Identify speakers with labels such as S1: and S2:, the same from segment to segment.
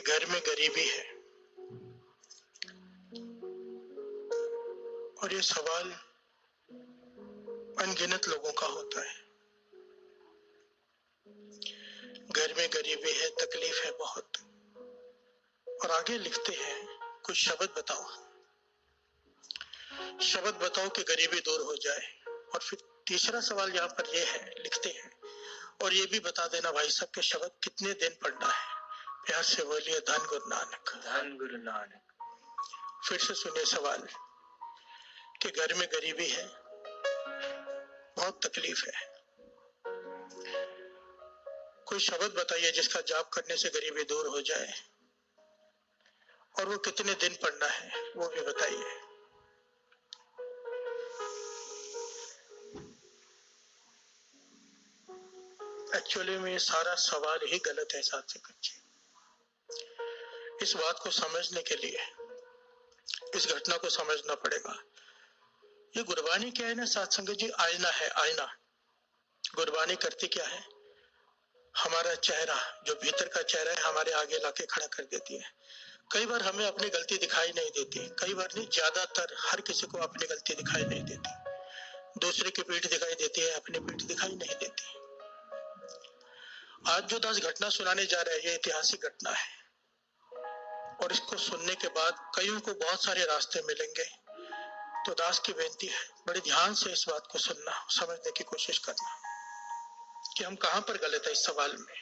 S1: घर में गरीबी है। और ये सवाल अनगिनत लोगों का होता है। घर में गरीबी है, तकलीफ है बहुत। और आगे लिखते हैं, कुछ शब्द बताओ, शब्द बताओ कि गरीबी दूर हो जाए। और फिर तीसरा सवाल यहाँ पर ये है, लिखते हैं, और ये भी बता देना भाई साहब के शब्द कितने दिन पढ़ना है। प्यार से बोलिए धन गुरु नानक।
S2: धन गुरु नानक।
S1: फिर से सुनिए सवाल कि घर में गरीबी है, बहुत तकलीफ है। कोई शब्द बताइए जिसका जाप करने से गरीबी दूर हो जाए, और वो कितने दिन पढ़ना है वो भी बताइए। एक्चुअली में ये सारा सवाल ही गलत है साथ से कच्चे। इस बात को समझने के लिए इस घटना को समझना पड़ेगा। ये गुरबानी क्या है ना साथ संगत जी, आईना है, आईना। गुरबानी करती क्या है, हमारा चेहरा, जो भीतर का चेहरा है, हमारे आगे लाके खड़ा कर देती है। कई बार हमें अपनी गलती दिखाई नहीं देती, कई बार नहीं, ज्यादातर हर किसी को अपनी गलती दिखाई नहीं देती। दूसरे की पीठ दिखाई देती है, अपनी पीठ दिखाई नहीं देती। आज जो 10 घटना सुनाने जा रहे हैं, ये ऐतिहासिक घटना है। और इसको सुनने के बाद कईयों को बहुत सारे रास्ते मिलेंगे। तो दास की बेनती है, बड़े ध्यान से इस बात को सुनना, समझने की कोशिश करना कि हम कहां पर गलत है इस सवाल में।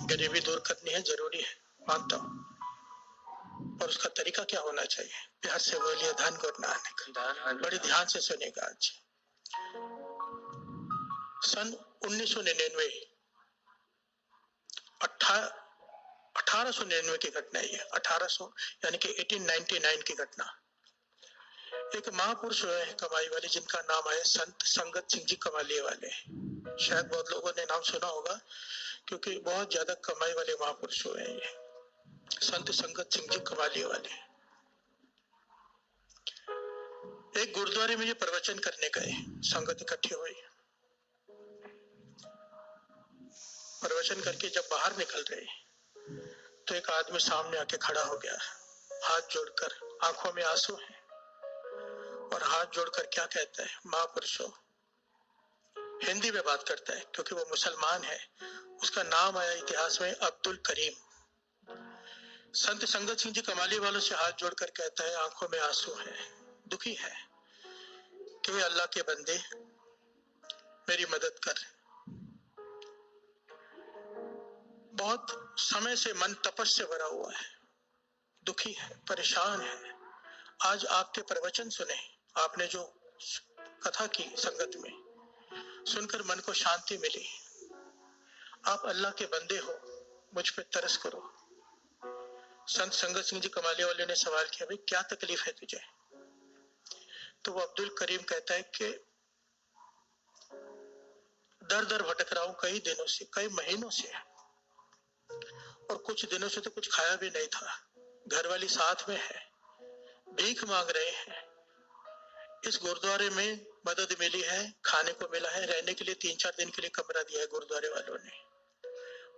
S1: गरीबी दूर करनी है, जरूरी है, मानता हूं, और उसका तरीका क्या होना चाहिए। प्यार से बोलिए धन गुरु नानक। बड़े ध्यान से सुनिएगा। आज सन 1999 1899 की घटना है ये। 1800 यानी कि 1899 की घटना। एक महापुरुष हुए हैं कमाई वाले, जिनका नाम है संत संगत सिंह जी कमालिये वाले। शायद बहुत लोगों ने नाम सुना होगा, क्योंकि बहुत ज्यादा कमाई वाले महापुरुष हुए हैं ये, संत संगत सिंह जी कमालिये वाले। एक गुरुद्वारे में ये प्रवचन करने गए, संगत इकट्ठी हुई। प्रवचन करके जब बाहर निकल रहे, तो एक आदमी सामने आके खड़ा हो गया, हाथ जोड़कर, आंखों में आंसू है, और हाथ जोड़कर क्या कहता है, महापुरुषों, हिंदी में बात करता है क्योंकि वो मुसलमान है। उसका नाम आया इतिहास में अब्दुल करीम। संत संगत सिंह जी कमालिये वालों से हाथ जोड़कर कहता है, आंखों में आंसू है, दुखी है, कि अल्लाह के बंदे मेरी मदद कर। बहुत समय से मन तपस से भरा हुआ है, दुखी है, परेशान है। आज आपके प्रवचन सुने, आपने जो कथा की संगत में, सुनकर मन को शांति मिली। आप अल्लाह के बंदे हो, मुझ पे तरस करो। संत संगत सिंह जी कमालिये वाले ने सवाल किया, भाई क्या तकलीफ है तुझे। तो वो अब्दुल करीम कहता है कि दर दर भटक रहा हूं कई दिनों से, कई महीनों से, और कुछ दिनों से तो कुछ खाया भी नहीं था। घर वाली साथ में है, भीख मांग रहे हैं। इस गुरुद्वारे में मदद मिली है, खाने को मिला है, रहने के लिए 3-4 दिन के लिए कमरा दिया है गुरुद्वारे वालों ने,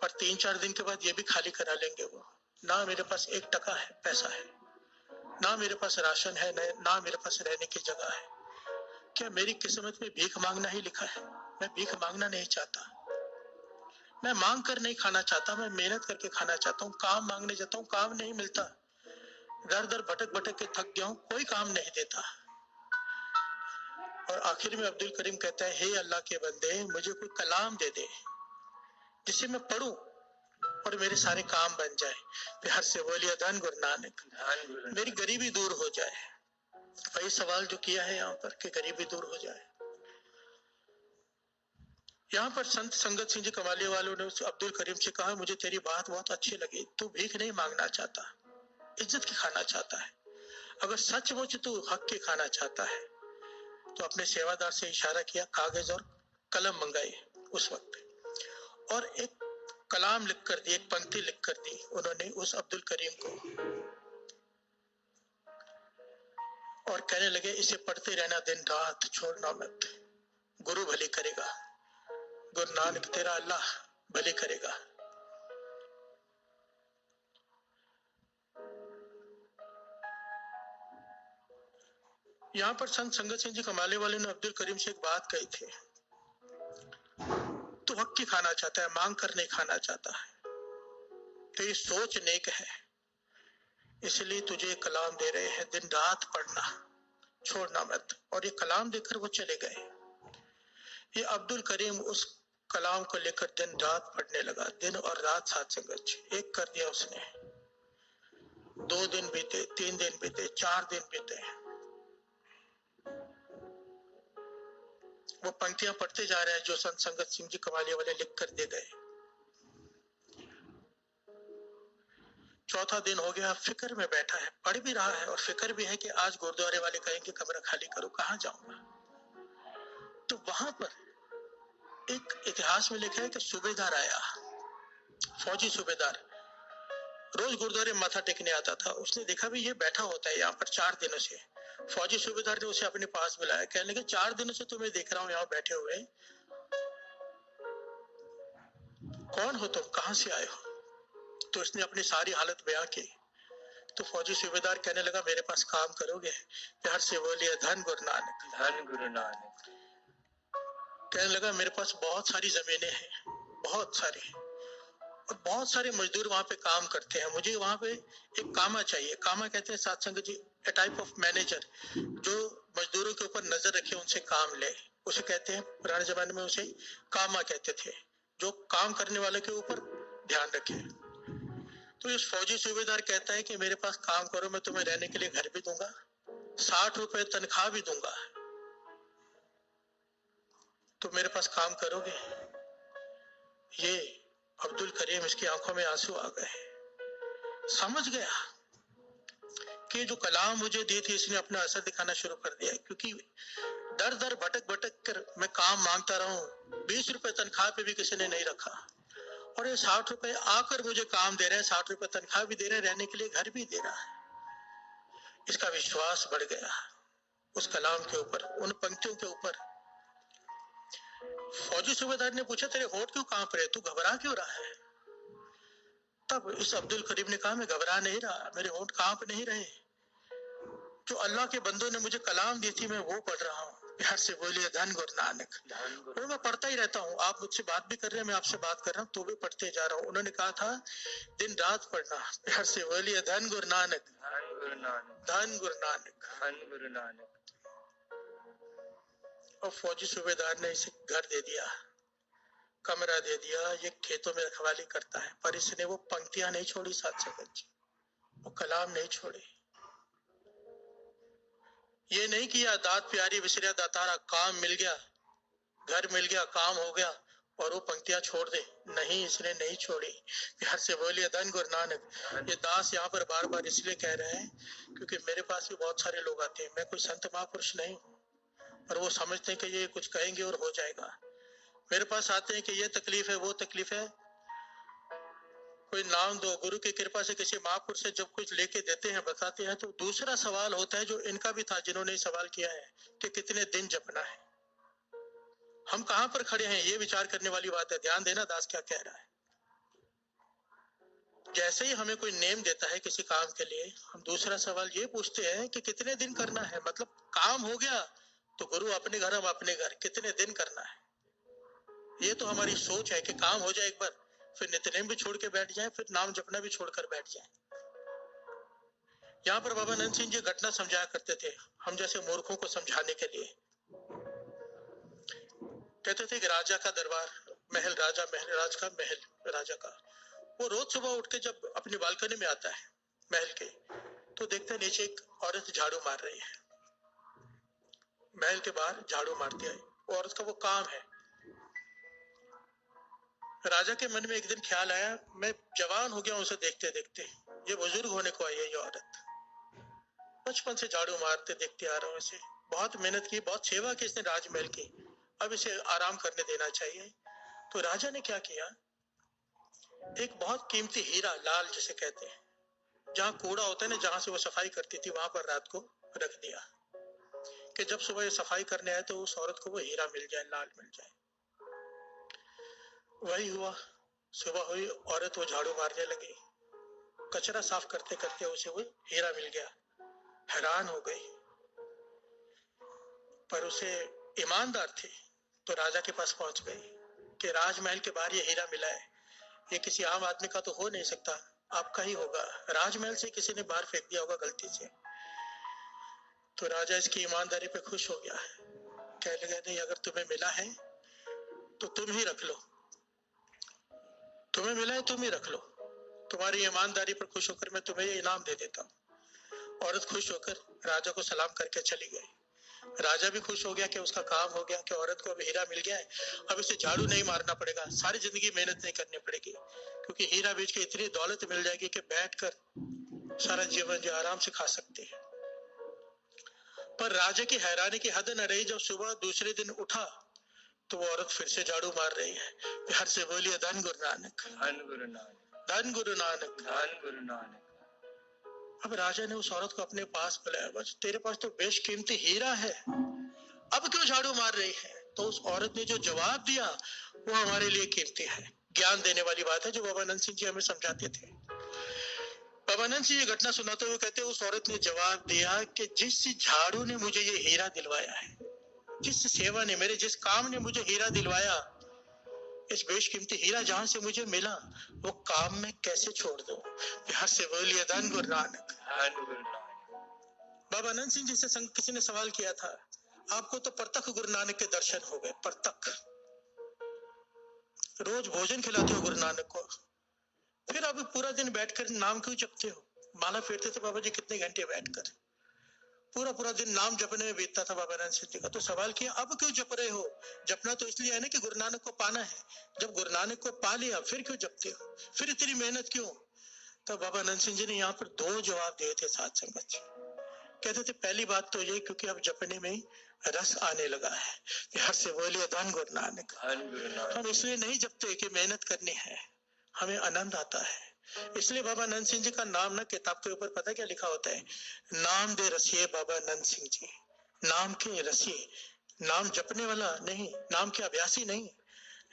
S1: पर 3-4 दिन के बाद ये भी खाली करा लेंगे वो। ना मेरे पास 1 टका है, पैसा है, ना मेरे पास राशन है, ना मेरे पास रहने की जगह है। क्या मेरी किस्मत में भीख मांगना ही लिखा है? मैं भीख मांगना नहीं चाहता, मैं मांग कर नहीं खाना चाहता, मैं मेहनत करके खाना चाहता हूँ। काम मांगने जाता हूँ, काम नहीं मिलता, दर दर भटक भटक के थक गया हूँ, कोई काम नहीं देता। और आखिर में अब्दुल करीम कहता है, हे अल्लाह के बंदे, मुझे कोई कलाम दे दे जिसे मैं पढ़ूं और मेरे सारे काम बन जाए। प्यार से बोलिए धन गुरु नानक। मेरी गरीबी दूर हो जाए। वही सवाल जो किया है यहाँ पर कि गरीबी दूर हो जाए। यहाँ पर संत संगत सिंह जी कमालिये वालों ने अब्दुल करीम से कहा, मुझे तेरी बात बहुत अच्छी लगी, तू भीख नहीं मांगना चाहता, इज्जत की खाना चाहता है। अगर सचमुच तू हक की खाना चाहता है तो अपने सेवादार से इशारा किया, कागज और कलम मंगाई उस वक्त, और एक कलाम लिख कर दी, एक पंक्ति लिख कर दी उन्होंने उस अब्दुल करीम को, और कहने लगे, इसे पढ़ते रहना दिन रात, छोड़ना मत, गुरु भली करेगा, गुरु नानक तेरा अल्लाह भली करेगा। यहाँ पर संत संगत सिंह जी कमाले वाले ने अब्दुल करीम से एक बात कही थी, तू हक की खाना चाहता है, मांग कर नहीं खाना चाहता है, तो ये सोच नेक है, इसलिए तुझे ये कलाम दे रहे हैं, दिन रात पढ़ना, छोड़ना मत। और ये कलाम देकर वो चले गए। ये अब्दुल करीम उस कलाम को लेकर दिन रात पढ़ने लगा, दिन और रात साथ संगत एक कर दिया उसने। 2 दिन बीते, 3 दिन बीते, 4 दिन बीते, वो पंक्तियां पढ़ते जा रहे हैं जो संत संगत सिंह जी कमालिया वाले लिख कर दे गए। 4था दिन हो गया, फिक्र में बैठा है, पढ़ भी रहा है और फिक्र भी है कि आज गुरुद्वारे वाले कहेंगे कमरा खाली करो, कहां जाऊंगा। तो वहां पर एक इतिहास में लिखा है कि सूबेदार आया, फौजी सूबेदार, रोज गुरुद्वारे माथा टेकने आता था। उसने देखा भी ये बैठा होता है यहाँ पर 4 दिनों से। फौजी सूबेदार ने उसे अपने पास बुलाया, कहने लगे 4 दिनों से तुम्हें देख रहा हूँ यहाँ बैठे हुए, कौन हो तुम, कहां से आए हो। तो उसने अपनी सारी हालत बयां की। तो फौजी सूबेदार कहने लगा मेरे पास काम करोगे। प्यार से बोलिए धन गुरु नानक, धन गुरु नानक। कहने लगा मेरे पास बहुत सारी जमीनें हैं, बहुत सारी, और बहुत सारे मजदूर वहां पे काम करते हैं, मुझे वहां पे एक कामा चाहिए। कामा कहते हैं साथ संगत जी ए टाइप ऑफ मैनेजर, जो मजदूरों के ऊपर नजर रखे, उनसे काम ले, उसे कहते हैं, पुराने जमाने में उसे कामा कहते थे, जो काम करने वाले के ऊपर ध्यान रखे। तो इस फौजी सूबेदार कहता है कि मेरे पास काम करो, मैं तुम्हें रहने के लिए घर भी दूंगा, 60 रुपए तनख्वाह भी दूंगा, तो मेरे पास काम करोगे। ये अब्दुल करीम, इसकी आंखों में आंसू आ गए, समझ गया कि जो कलाम मुझे दी थी इसने अपना असर दिखाना शुरू कर दिया। क्योंकि दर दर भटक भटक कर मैं काम मांगता रहा हूँ, 20 रुपए तनख्वाह पे भी किसी ने नहीं रखा, और ये 60 रुपए आकर मुझे काम दे रहे हैं, 60 रुपए तनख्वाह भी दे रहे हैं, रहने के लिए घर भी दे रहा है। इसका विश्वास बढ़ गया उस कलाम के ऊपर, उन पंक्तियों के ऊपर। फौजी सूबेदार ने पूछा तेरे होठ क्यों कांप रहे, तू घबरा क्यों रहा है। तब इस अब्दुल करीम ने कहा मैं घबरा नहीं रहा, मेरे होठ कांप नहीं रहे, जो अल्लाह के बंदों ने मुझे कलाम दी थी मैं वो पढ़ रहा हूँ। प्यार से बोलिए धन गुरु नानक। वो मैं पढ़ता ही रहता हूँ, आप मुझसे बात भी कर रहे हैं, मैं आपसे बात कर रहा हूँ, तो भी पढ़ते जा रहा हूँ। उन्होंने कहा था दिन रात पढ़ना। प्यार से बोलिए धन गुरु नानक, धन गुरु नानक, धन गुरु नानक, धन गुरु नानक। और फौजी सूबेदार ने इसे घर दे दिया, कमरा दे दिया, ये खेतों में रखवाली करता है, पर इसने वो पंक्तियां नहीं छोड़ी साथ संगत जी, वो कलाम नहीं छोड़ी। ये नहीं किया दात प्यारी विसरिया दातारा, काम मिल गया, घर मिल गया, काम हो गया और वो पंक्तियां छोड़ दे, नहीं, इसने नहीं छोड़ी। प्यार से बोलिए धन गुरु नानक। ये दास यहाँ पर बार बार इसलिए कह रहे हैं क्योंकि मेरे पास भी बहुत सारे लोग आते हैं, मैं कोई संत महापुरुष नहीं हूँ, और वो समझते हैं कि ये कुछ कहेंगे और हो जाएगा। मेरे पास आते हैं कि ये तकलीफ है, वो तकलीफ है, कोई नाम दो। गुरु की कृपा से किसी महापुरुष से जब कुछ लेके देते हैं, बताते हैं, तो दूसरा सवाल होता है जो इनका भी था, जिन्होंने सवाल किया है कि कितने दिन जपना है, हम कहां पर खड़े हैं, ये विचार करने वाली बात है। ध्यान देना दास क्या कह रहा है। जैसे ही हमें कोई नेम देता है किसी काम के लिए, हम दूसरा सवाल ये पूछते हैं कि कितने दिन करना है, मतलब काम हो गया तो गुरु अपने घर, हम अपने घर, कितने दिन करना है। ये तो हमारी सोच है कि काम हो जाए एक बार, फिर नित्यनेम भी छोड़ के बैठ जाए, फिर नाम जपना भी छोड़कर बैठ जाए। यहाँ पर बाबा नंद सिंह जी घटना समझाया करते थे हम जैसे मूर्खों को समझाने के लिए। कहते थे कि राजा का दरबार, महल, राजा महल, राज का महल राजा का, वो रोज सुबह उठ के जब अपनी बालकनी में आता है महल के, तो देखते नीचे एक औरत झाड़ू मार रही है, महल के बाहर झाड़ू मारती है, वो औरत का वो काम है। राजा के मन में एक दिन ख्याल आया, मैं जवान हो गया उसे देखते देखते, ये बुजुर्ग होने को आई है ये औरत, बचपन से झाड़ू मारते देखते आ रहा हूँ इसे, बहुत मेहनत की, बहुत सेवा की इसने राजमहल की, अब इसे आराम करने देना चाहिए। तो राजा ने क्या किया, एक बहुत कीमती हीरा, लाल जिसे कहते हैं, जहाँ कूड़ा होता है ना, जहां से वो सफाई करती थी, वहां पर रात को रख दिया कि जब सुबह ये सफाई करने आए तो उस औरत को वो हीरा मिल जाए, लाल मिल जाए। वही हुआ, सुबह हुई, औरत वो झाड़ू मारने लगी, कचरा साफ करते करते उसे वो हीरा मिल गया, हैरान हो गई। पर उसे ईमानदार थे तो राजा के पास पहुंच गए कि राजमहल के बाहर ये हीरा मिला है, ये किसी आम आदमी का तो हो नहीं सकता, आपका ही होगा, राजमहल से किसी ने बाहर फेंक दिया होगा गलती से। तो राजा इसकी ईमानदारी पे खुश हो गया, कहने लगा नहीं, अगर तुम्हें मिला है तो तुम ही रख लो, तुम्हें मिला है तुम ही रख लो, तुम्हारी ईमानदारी पर खुश होकर मैं तुम्हें ये इनाम दे देता हूँ। औरत खुश होकर राजा को सलाम करके चली गई। राजा भी खुश हो गया कि उसका काम हो गया, कि औरत को अब हीरा मिल गया है, अब इसे झाड़ू नहीं मारना पड़ेगा, सारी जिंदगी मेहनत नहीं करनी पड़ेगी, क्योंकि हीरा बेच के इतनी दौलत मिल जाएगी कि बैठकर सारा जीवन जो आराम से खा सकते हैं। पर राजा की हैरानी की हद न रही, जब सुबह दूसरे दिन उठा तो वो औरत फिर से झाड़ू मार रही है। प्यार से बोलिए धन गुरु नानक, धन गुरु नानक, धन गुरु नानक, धन गुरु नानक। अब राजा ने उस औरत को अपने पास बुलाया, बस तेरे पास तो बेशकीमती हीरा है, अब क्यों झाड़ू मार रही है? तो उस औरत ने जो जवाब दिया वो हमारे लिए कीमती है, ज्ञान देने वाली बात है, जो बाबा नंद सिंह जी हमें समझाते थे। बाबा नंद सिंह ये घटना सुनाते हुए कहते, उस औरत ने जवाब दिया कि जिस झाड़ू ने मुझे ये हीरा दिलवाया है, जिस सेवा ने, मेरे जिस काम ने मुझे हीरा दिलवाया, इस बेशकीमती हीरा जहां से मुझे मिला, वो काम मैं कैसे छोड़ दूं? प्यार से बोलिए धन गुरु नानक, धन गुरु नानक। बाबा नंद सिंह जी से किसी ने सवाल किया था, आपको तो परतक गुरु नानक के दर्शन हो गए, परतक, रोज भोजन खिलाते हो गुरु नानक को, फिर आप पूरा दिन बैठकर नाम क्यों जपते हो? माला फेरते थे बाबा जी कितने घंटे बैठकर, पूरा पूरा दिन नाम जपने में बीतता था बाबा नंद सिंह जी का। तो सवाल किया, अब क्यों जप रहे हो? जपना तो इसलिए है ना कि गुरु नानक को पाना है, जब गुरु नानक को पा लिया फिर क्यों जपते हो, फिर इतनी मेहनत क्यों? तो बाबा नंद सिंह जी ने यहाँ पर दो जवाब दिए थे साथ संगत जी। कहते थे पहली बात तो ये, क्योंकि अब जपने में रस आने लगा है, प्यार से बोलिए धन गुरु नानक। हम इसलिए नहीं जपते कि मेहनत करनी है, हमें आनंद आता है। इसलिए बाबा नंद सिंह जी का नाम ना किताब के ऊपर पता क्या लिखा होता है, नाम दे रसिए बाबा नंद सिंह जी, नाम के रसिए, नाम जपने वाला नहीं, नाम के अभ्यासी नहीं,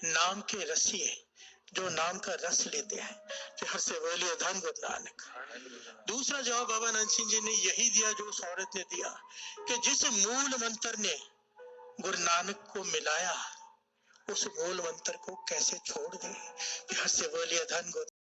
S1: नाम के रसिए, जो नाम का रस लेते हैं। प्यार से बोलिए धन गुरु नानक। दूसरा जवाब बाबा नंद सिंह जी ने यही दिया जो उस औरत ने दिया, कि जिस मूल मंत्र ने गुरु नानक को मिलाया, उस मूल मंत्र को कैसे छोड़ दे? प्यार से बोलिए धन गुरु